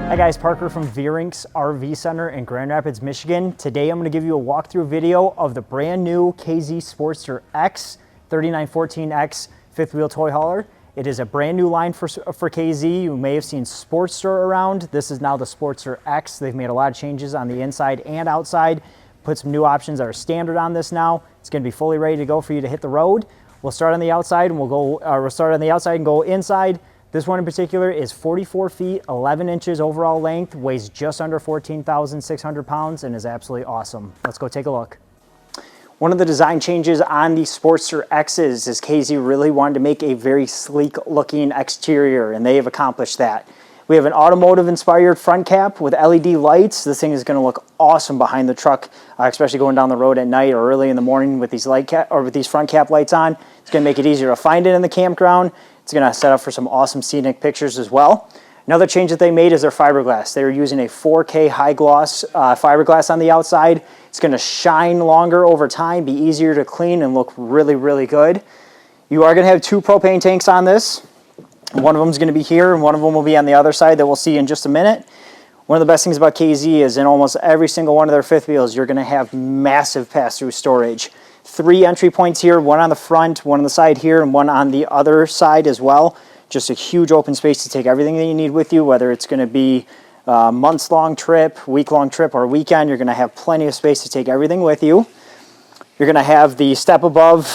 Hi guys, Parker from Veurink's RV Center in Grand Rapids, Michigan. Today I'm going to give you a walkthrough video of the brand new KZ Sportster X 3914X fifth wheel toy hauler. It is a brand new line for KZ. You may have seen Sportster around. This is now the Sportster X. They've made a lot of changes on the inside and outside. Put some new options that are standard on this now. It's going to be fully ready to go for you to hit the road. We'll start on the outside and we'll start on the outside and go inside. This one in particular is 44 feet, 11 inches overall length, weighs just under 14,600 pounds, and is absolutely awesome. Let's go take a look. One of the design changes on the Sportster X's is KZ really wanted to make a very sleek looking exterior, and they have accomplished that. We have an automotive inspired front cap with LED lights. This thing is going to look awesome behind the truck, especially going down the road at night or early in the morning with these front cap lights on. It's going to make it easier to find it in the campground. It's going to set up for some awesome scenic pictures as well. Another change that they made is their fiberglass. They're using a 4K high gloss fiberglass on the outside. It's going to shine longer over time, be easier to clean, and look really, really good. You are going to have two propane tanks on this. One of them is going to be here, and one of them will be on the other side that we'll see in just a minute. One of the best things about KZ is in almost every single one of their fifth wheels, you're going to have massive pass-through storage. 3 entry points here, one on the front, one on the side here, and one on the other side as well. Just a huge open space to take everything that you need with you, whether it's going to be a months-long trip, week-long trip, or weekend. You're going to have plenty of space to take everything with you. You're going to have the step above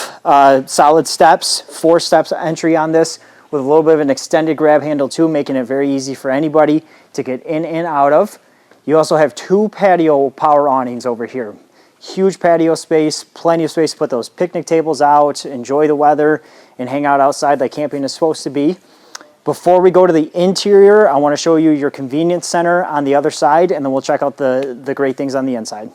solid steps, 4 steps entry on this, with a little bit of an extended grab handle too, making it very easy for anybody to get in and out of. You also have 2 patio power awnings over here. Huge patio space, plenty of space to put those picnic tables out, enjoy the weather, and hang out outside like camping is supposed to be. Before we go to the interior, I want to show you your convenience center on the other side, and then we'll check out the great things on the inside.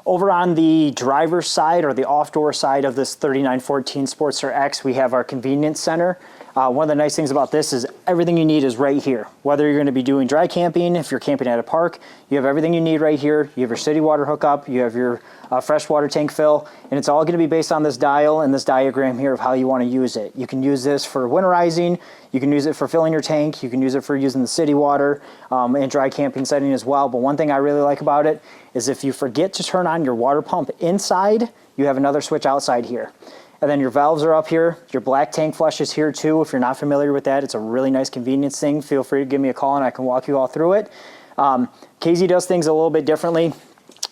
Over on the driver's side, or the off-door side of this 3914 Sportster X, we have our convenience center. One of the nice things about this is everything you need is right here. Whether you're going to be doing dry camping, if you're camping at a park, you have everything you need right here. You have your city water hookup, you have your freshwater tank fill, and it's all going to be based on this dial and this diagram here of how you want to use it. You can use this for winterizing, you can use it for filling your tank, you can use it for using the city water and dry camping setting as well. But one thing I really like about it is if you forget to turn on your water pump inside, you have another switch outside here. And then your valves are up here. Your black tank flush is here too. If you're not familiar with that, it's a really nice convenience thing. Feel free to give me a call and I can walk you all through it. KZ does things a little bit differently.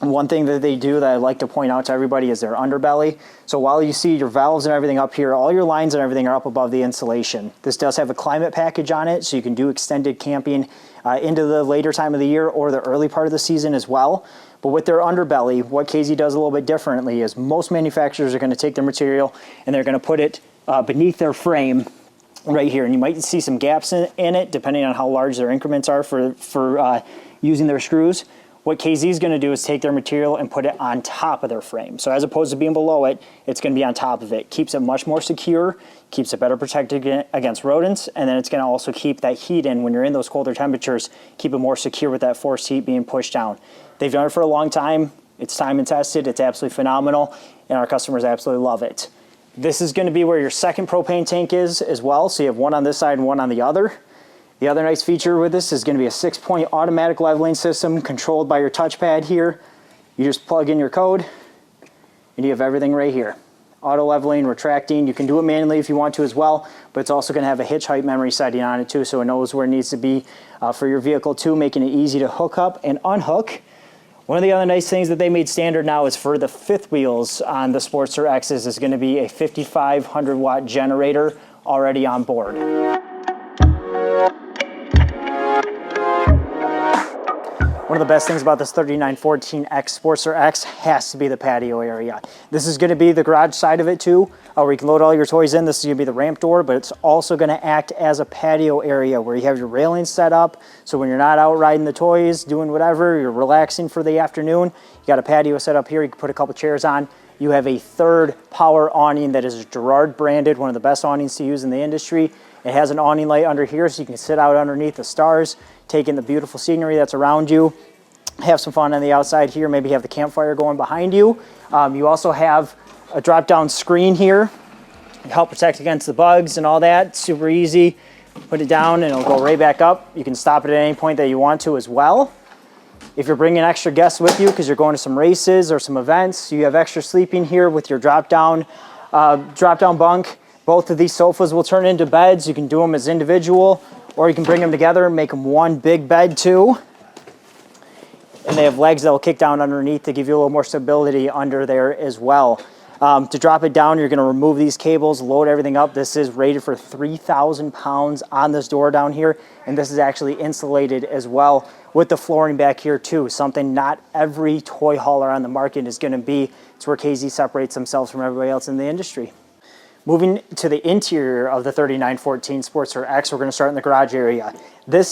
One thing that they do that I like to point out to everybody is their underbelly. So while you see your valves and everything up here, all your lines and everything are up above the insulation. This does have a climate package on it, so you can do extended camping into the later time of the year or the early part of the season as well. But with their underbelly, what KZ does a little bit differently is most manufacturers are going to take their material and they're going to put it beneath their frame right here. And you might see some gaps in it depending on how large their increments are for using their screws. What KZ is going to do is take their material and put it on top of their frame. So as opposed to being below it, it's going to be on top of it. Keeps it much more secure, keeps it better protected against rodents, and then it's going to also keep that heat in when you're in those colder temperatures, keep it more secure with that forced heat being pushed down. They've done it for a long time. It's time and tested. It's absolutely phenomenal, and our customers absolutely love it. This is going to be where your second propane tank is as well. So you have one on this side and one on the other. The other nice feature with this is going to be a 6-point automatic leveling system controlled by your touchpad here. You just plug in your code and you have everything right here. Auto leveling, retracting. You can do it manually if you want to as well, but it's also going to have a hitch height memory setting on it too, so it knows where it needs to be for your vehicle too, making it easy to hook up and unhook. One of the other nice things that they made standard now is for the fifth wheels on the Sportster X's is going to be a 5,500 watt generator already on board. One of the best things about this 3914X Sportster X has to be the patio area. This is going to be the garage side of it too, where you can load all your toys in. This is going to be the ramp door, but it's also going to act as a patio area where you have your railings set up. So when you're not out riding the toys, doing whatever, you're relaxing for the afternoon, you got a patio set up here. You can put a couple chairs on. You have a third power awning that is Girard branded, one of the best awnings to use in the industry. It has an awning light under here so you can sit out underneath the stars, take in the beautiful scenery that's around you, have some fun on the outside here, maybe have the campfire going behind you. You also have a drop-down screen here to help protect against the bugs and all that. Super easy. Put it down and it'll go right back up. You can stop it at any point that you want to as well. If you're bringing extra guests with you because you're going to some races or some events, you have extra sleeping here with your drop-down bunk. Both of these sofas will turn into beds. You can do them as individual, or you can bring them together and make them one big bed too. And they have legs that will kick down underneath to give you a little more stability under there as well. To drop it down, you're going to remove these cables, load everything up. This is rated for 3,000 pounds on this door down here, and this is actually insulated as well with the flooring back here too, something not every toy hauler on the market is going to be. It's where KZ separates themselves from everybody else in the industry. Moving to the interior of the 3914 Sportster X, we're going to start in the garage area.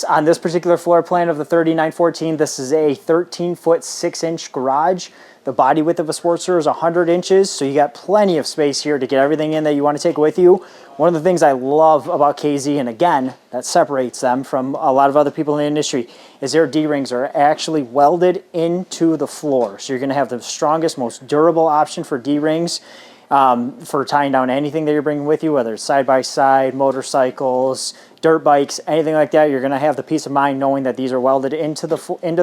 On this particular floor plan of the 3914, this is a 13-foot 6-inch garage. The body width of a Sportster is 100 inches, so you got plenty of space here to get everything in that you want to take with you. One of the things I love about KZ, and again, that separates them from a lot of other people in the industry, is their D-rings are actually welded into the floor. So you're going to have the strongest, most durable option for D-rings for tying down anything that you're bringing with you, whether it's side-by-side, motorcycles, dirt bikes, anything like that. You're going to have the peace of mind knowing that these are welded into the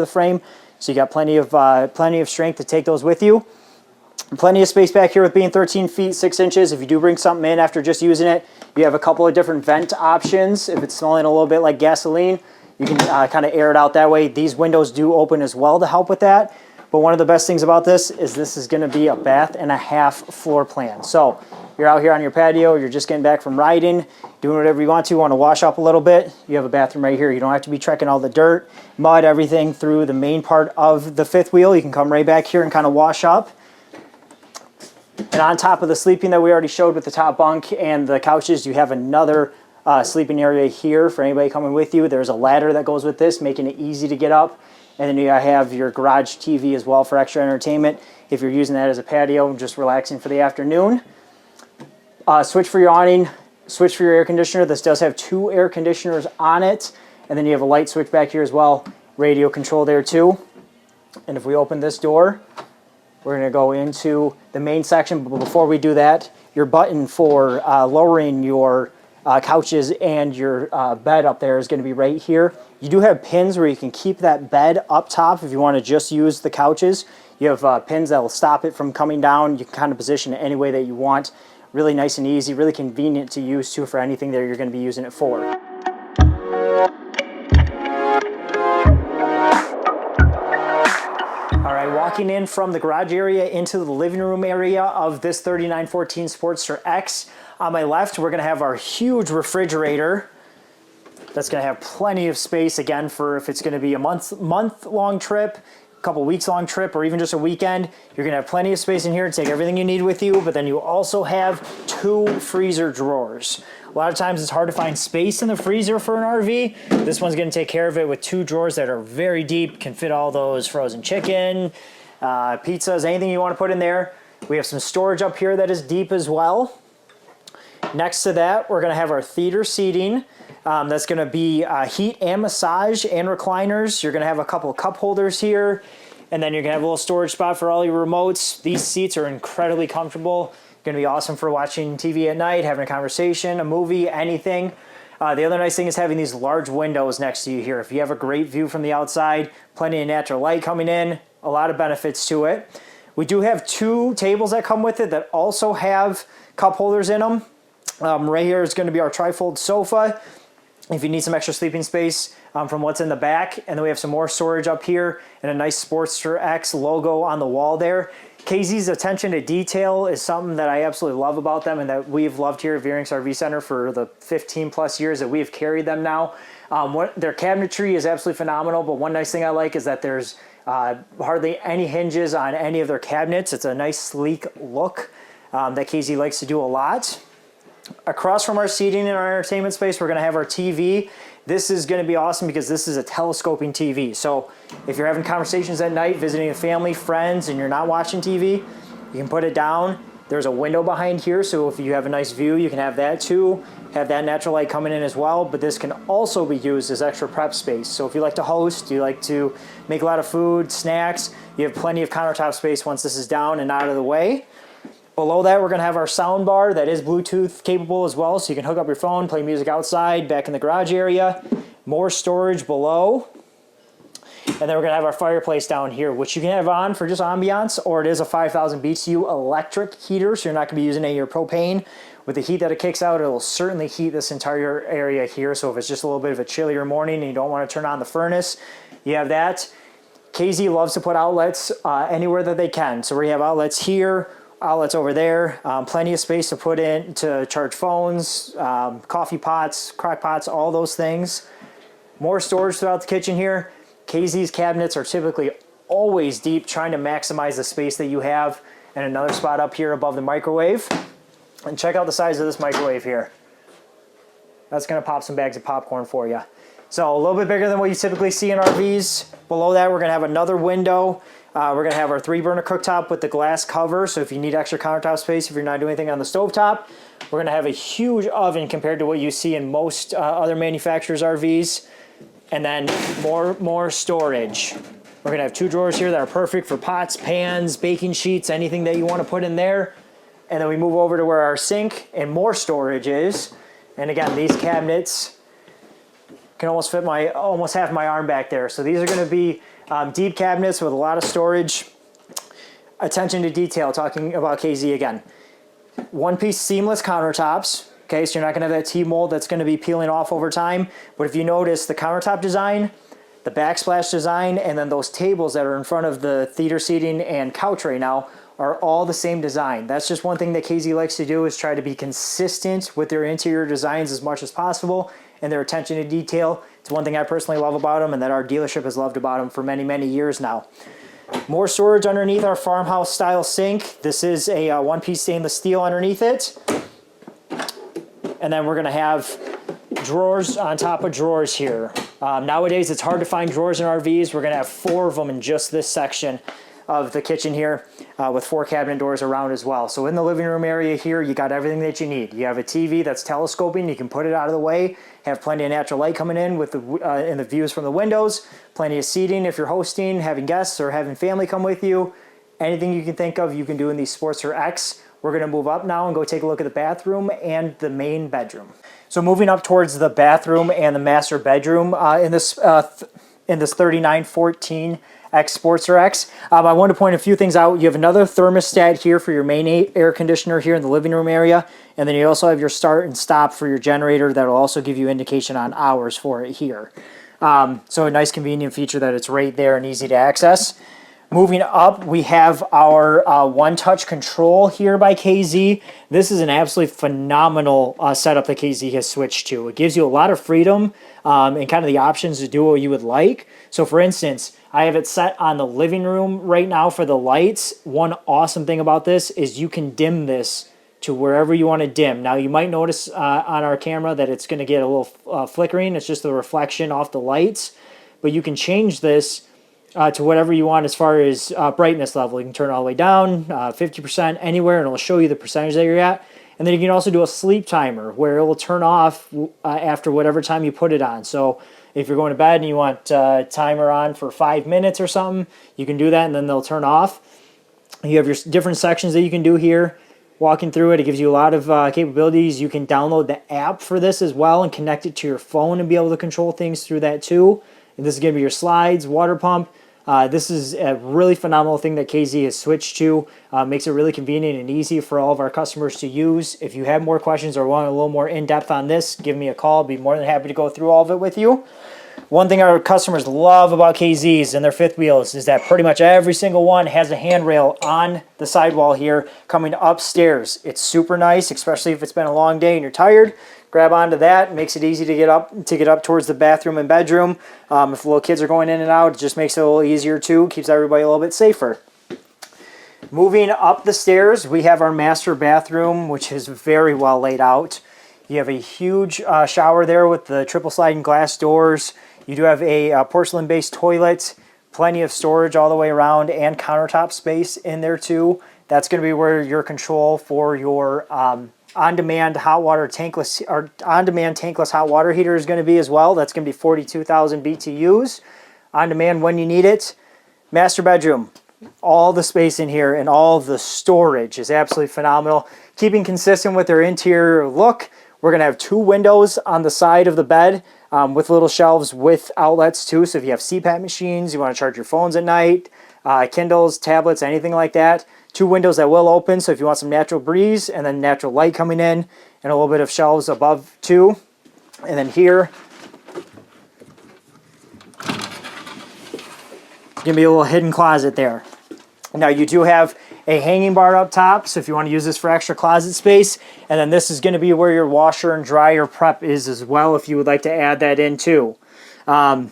frame. So you got plenty of strength to take those with you. Plenty of space back here with being 13 feet 6 inches. If you do bring something in after just using it, you have a couple of different vent options. If it's smelling a little bit like gasoline, you can kind of air it out that way. These windows do open as well to help with that. But one of the best things about this is going to be a bath and a half floor plan. So you're out here on your patio, you're just getting back from riding, doing whatever you want to wash up a little bit. You have a bathroom right here. You don't have to be trekking all the dirt, mud, everything through the main part of the fifth wheel. You can come right back here and kind of wash up. And on top of the sleeping that we already showed with the top bunk and the couches, you have another sleeping area here for anybody coming with you. There's a ladder that goes with this, making it easy to get up. And then you have your garage TV as well for extra entertainment if you're using that as a patio, just relaxing for the afternoon. Switch for your awning, switch for your air conditioner. This does have 2 air conditioners on it. And then you have a light switch back here as well, radio control there too. And if we open this door, we're going to go into the main section. But before we do that, your button for lowering your couches and your bed up there is going to be right here. You do have pins where you can keep that bed up top if you want to just use the couches. You have pins that will stop it from coming down. You can kind of position it any way that you want. Really nice and easy, really convenient to use too for anything that you're going to be using it for. All right, walking in from the garage area into the living room area of this 3914 Sportster X. On my left, we're going to have our huge refrigerator. That's going to have plenty of space, again, for if it's going to be a month-long trip, a couple weeks-long trip, or even just a weekend. You're going to have plenty of space in here to take everything you need with you, but then you also have 2 freezer drawers. A lot of times it's hard to find space in the freezer for an RV. This one's going to take care of it with 2 drawers that are very deep, can fit all those frozen chicken, pizzas, anything you want to put in there. We have some storage up here that is deep as well. Next to that, we're going to have our theater seating. That's going to be heat and massage and recliners. You're going to have a couple of cup holders here, and then you're going to have a little storage spot for all your remotes. These seats are incredibly comfortable. Going to be awesome for watching TV at night, having a conversation, a movie, anything. The other nice thing is having these large windows next to you here. If you have a great view from the outside, plenty of natural light coming in, a lot of benefits to it. We do have 2 tables that come with it that also have cup holders in them. Right here is going to be our trifold sofa if you need some extra sleeping space from what's in the back. And then we have some more storage up here and a nice Sportster X logo on the wall there. KZ's attention to detail is something that I absolutely love about them and that we've loved here at Veurink's RV Center for the 15 plus years that we've carried them now. Their cabinetry is absolutely phenomenal, but one nice thing I like is that there's hardly any hinges on any of their cabinets. It's a nice sleek look that KZ likes to do a lot. Across from our seating in our entertainment space, we're going to have our TV. This is going to be awesome because this is a telescoping TV. So if you're having conversations at night, visiting a family, friends, and you're not watching TV, you can put it down. There's a window behind here, so if you have a nice view, you can have that too. Have that natural light coming in as well, but this can also be used as extra prep space. So if you like to host, you like to make a lot of food, snacks, you have plenty of countertop space once this is down and out of the way. Below that, we're going to have our sound bar that is Bluetooth capable as well, so you can hook up your phone, play music outside, back in the garage area. More storage below. And then we're going to have our fireplace down here, which you can have on for just ambiance, or it is a 5,000 BTU electric heater, so you're not going to be using any of your propane. With the heat that it kicks out, it will certainly heat this entire area here, so if it's just a little bit of a chillier morning and you don't want to turn on the furnace, you have that. KZ loves to put outlets anywhere that they can, so we have outlets here, outlets over there, plenty of space to put in to charge phones, coffee pots, crock pots, all those things. More storage throughout the kitchen here. KZ's cabinets are typically always deep, trying to maximize the space that you have. And another spot up here above the microwave. And check out the size of this microwave here. That's going to pop some bags of popcorn for you. So a little bit bigger than what you typically see in RVs. Below that, we're going to have another window. We're going to have our 3-burner cooktop with the glass cover. So if you need extra countertop space, if you're not doing anything on the stovetop, we're going to have a huge oven compared to what you see in most other manufacturers' RVs. And then more storage. We're going to have 2 drawers here that are perfect for pots, pans, baking sheets, anything that you want to put in there. And then we move over to where our sink and more storage is. And again, these cabinets can almost fit almost half my arm back there. So these are going to be deep cabinets with a lot of storage. Attention to detail, talking about KZ again. One-piece seamless countertops. Okay, so you're not going to have that T-mold that's going to be peeling off over time. But if you notice the countertop design, the backsplash design, and then those tables that are in front of the theater seating and couch right now are all the same design. That's just one thing that KZ likes to do, is try to be consistent with their interior designs as much as possible and their attention to detail. It's one thing I personally love about them and that our dealership has loved about them for many, many years now. More storage underneath our farmhouse style sink. This is a one-piece stainless steel underneath it. And then we're going to have drawers on top of drawers here. Nowadays, it's hard to find drawers in RVs. We're going to have 4 of them in just this section of the kitchen here, with 4 cabinet doors around as well. So in the living room area here, you got everything that you need. You have a TV that's telescoping. You can put it out of the way, have plenty of natural light coming in with in the views from the windows, plenty of seating if you're hosting, having guests, or having family come with you. Anything you can think of, you can do in these Sportster X. We're going to move up now and go take a look at the bathroom and the main bedroom. So moving up towards the bathroom and the master bedroom in this 3914 X Sportster X. I want to point a few things out. You have another thermostat here for your main air conditioner here in the living room area. And then you also have your start and stop for your generator that will also give you indication on hours for it here. So a nice convenient feature that it's right there and easy to access. Moving up, we have our one-touch control here by KZ. This is an absolutely phenomenal setup that KZ has switched to. It gives you a lot of freedom and kind of the options to do what you would like. So for instance, I have it set on the living room right now for the lights. One awesome thing about this is you can dim this to wherever you want to dim. Now you might notice on our camera that it's going to get a little flickering. It's just the reflection off the lights. But you can change this to whatever you want as far as brightness level. You can turn it all the way down, 50%, anywhere, and it'll show you the percentage that you're at. And then you can also do a sleep timer where it will turn off after whatever time you put it on. So if you're going to bed and you want timer on for 5 minutes or something, you can do that and then they'll turn off. You have your different sections that you can do here. Walking through it, it gives you a lot of capabilities. You can download the app for this as well and connect it to your phone and be able to control things through that too. And this is going to be your slides, water pump. This is a really phenomenal thing that KZ has switched to. Makes it really convenient and easy for all of our customers to use. If you have more questions or want a little more in-depth on this, give me a call. I'll be more than happy to go through all of it with you. One thing our customers love about KZs and their fifth wheels is that pretty much every single one has a handrail on the sidewall here coming upstairs. It's super nice, especially if it's been a long day and you're tired. Grab onto that. Makes it easy to get up towards the bathroom and bedroom. If little kids are going in and out, it just makes it a little easier too. Keeps everybody a little bit safer. Moving up the stairs, we have our master bathroom, which is very well laid out. You have a huge shower there with the triple sliding glass doors. You do have a porcelain-based toilet, plenty of storage all the way around, and countertop space in there too. That's going to be where your control for your on-demand hot water tankless or on-demand tankless hot water heater is going to be as well. That's going to be 42,000 BTUs on demand when you need it. Master bedroom. all the space in here and all the storage is absolutely phenomenal. Keeping consistent with their interior look, we're going to have 2 windows on the side of the bed with little shelves with outlets too. So if you have CPAP machines, you want to charge your phones at night, Kindles, tablets, anything like that. 2 windows that will open, so if you want some natural breeze and then natural light coming in, and a little bit of shelves above too. And then here, gonna be a little hidden closet there. Now you do have a hanging bar up top, so if you want to use this for extra closet space, and then this is going to be where your washer and dryer prep is as well, if you would like to add that in too. So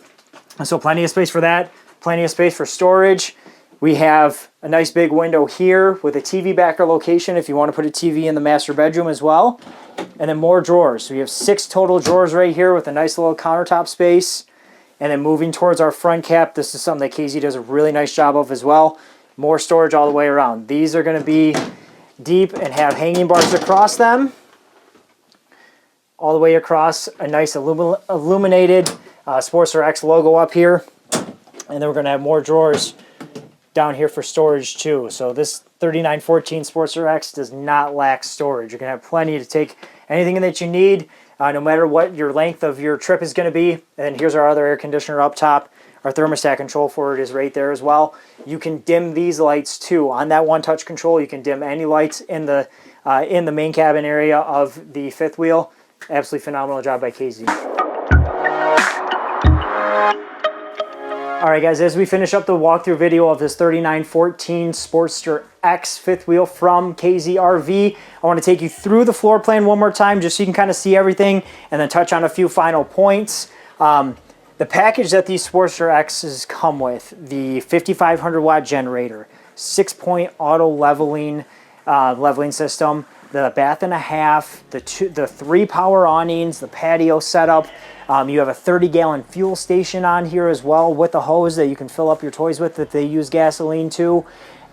plenty of space for that, plenty of space for storage. We have a nice big window here with a TV backer location if you want to put a TV in the master bedroom as well. And then more drawers. So we have 6 total drawers right here with a nice little countertop space. And then moving towards our front cap, this is something that KZ does a really nice job of as well. More storage all the way around. These are going to be deep and have hanging bars across them. All the way across, a nice illuminated Sportster X logo up here. And then we're going to have more drawers down here for storage too. So this 3914 Sportster X does not lack storage. You're going to have plenty to take anything that you need, no matter what your length of your trip is going to be. And then here's our other air conditioner up top. Our thermostat control for it is right there as well. You can dim these lights too. On that one touch control, you can dim any lights in the main cabin area of the fifth wheel. Absolutely phenomenal job by KZ. All right, guys, as we finish up the walkthrough video of this 3914 Sportster X fifth wheel from KZ I want to take you through the floor plan one more time just so you can kind of see everything and then touch on a few final points. The package that these Sportster X's come with, the 5,500 watt generator, 6-point auto leveling system, the bath and a half, the 3 power awnings, the patio setup. You have a 30-gallon fuel station on here as well with a hose that you can fill up your toys with if they use gasoline too.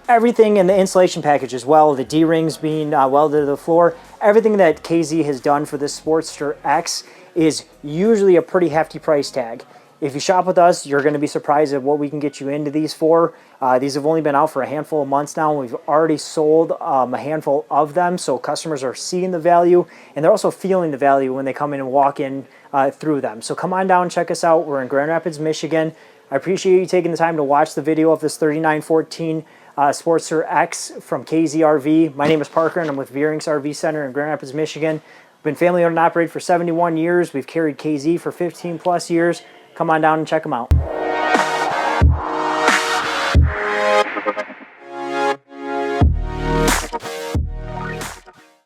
Everything in the insulation package as well, the D-rings being welded to the floor. Everything that KZ has done for this Sportster X is usually a pretty hefty price tag. If you shop with us, you're going to be surprised at what we can get you into these for. These have only been out for a handful of months now, and we've already sold a handful of them, so customers are seeing the value, and they're also feeling the value when they come in and walk in through them. So come on down and check us out. We're in Grand Rapids, Michigan. I appreciate you taking the time to watch the video of this 3914 Sportster X from KZ. My name is Parker, and I'm with Veurink's RV Center in Grand Rapids, Michigan. We've been family owned and operated for 71 years. We've carried KZ for 15 plus years. Come on down and check them out.